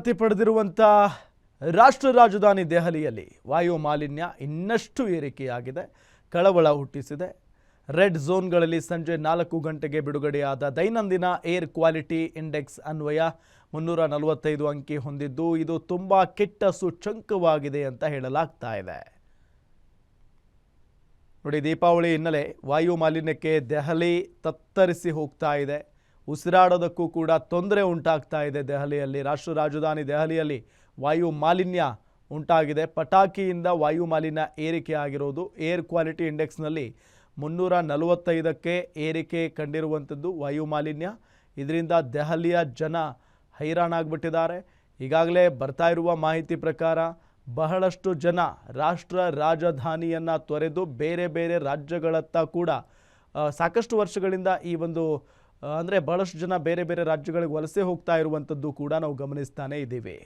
ಖ್ಯಾತಿ ಪಡೆದಿರುವಂಥ ರಾಷ್ಟ್ರ ರಾಜಧಾನಿ ದೆಹಲಿಯಲ್ಲಿ ವಾಯು ಮಾಲಿನ್ಯ ಇನ್ನಷ್ಟು ಏರಿಕೆಯಾಗಿದೆ, ಕಳವಳ ಹುಟ್ಟಿಸಿದೆ. ರೆಡ್ ಝೋನ್ಗಳಲ್ಲಿ ಸಂಜೆ 4 ಗಂಟೆಗೆ ಬಿಡುಗಡೆಯಾದ ದೈನಂದಿನ ಏರ್ ಕ್ವಾಲಿಟಿ ಇಂಡೆಕ್ಸ್ ಅನ್ವಯ 345 ಅಂಕಿ ಹೊಂದಿದ್ದು, ಇದು ತುಂಬಾ ಕೆಟ್ಟ ಸೂಚ್ಯಂಕವಾಗಿದೆ ಅಂತ ಹೇಳಲಾಗ್ತಾ ಇದೆ. ನೋಡಿ, ದೀಪಾವಳಿ ಹಿನ್ನೆಲೆ ವಾಯು ಮಾಲಿನ್ಯಕ್ಕೆ ದೆಹಲಿ ತತ್ತರಿಸಿ ಹೋಗ್ತಾ ಇದೆ. ಉಸಿರಾಡೋದಕ್ಕೂ ಕೂಡ ತೊಂದರೆ ಉಂಟಾಗ್ತಾ ಇದೆ. ದೆಹಲಿಯಲ್ಲಿ, ರಾಷ್ಟ್ರ ರಾಜಧಾನಿ ದೆಹಲಿಯಲ್ಲಿ ವಾಯು ಮಾಲಿನ್ಯ ಉಂಟಾಗಿದೆ. ಪಟಾಕಿಯಿಂದ ವಾಯು ಮಾಲಿನ್ಯ ಏರಿಕೆ ಆಗಿರೋದು. ಏರ್ ಕ್ವಾಲಿಟಿ ಇಂಡೆಕ್ಸ್ನಲ್ಲಿ 345ಕ್ಕೆ ಏರಿಕೆ ಕಂಡಿರುವಂಥದ್ದು ವಾಯು ಮಾಲಿನ್ಯ. ಇದರಿಂದ ದೆಹಲಿಯ ಜನ ಹೈರಾಣಾಗ್ಬಿಟ್ಟಿದ್ದಾರೆ. ಈಗಾಗಲೇ ಬರ್ತಾ ಇರುವ ಮಾಹಿತಿ ಪ್ರಕಾರ ಬಹಳಷ್ಟು ಜನ ರಾಷ್ಟ್ರ ರಾಜಧಾನಿಯನ್ನು ತೊರೆದು ಬೇರೆ ಬೇರೆ ರಾಜ್ಯಗಳತ್ತ ಕೂಡ ಸಾಕಷ್ಟು ವರ್ಷಗಳಿಂದ ಈ ಒಂದು ಅಂದರೆ ಬಹಳಷ್ಟು ಜನ ಬೇರೆ ಬೇರೆ ರಾಜ್ಯಗಳಿಗೆ ವಲಸೆ ಹೋಗ್ತಾ ಇರುವಂಥದ್ದು ಕೂಡ ನಾವು ಗಮನಿಸ್ತಾನೆ ಇದ್ದೀವಿ.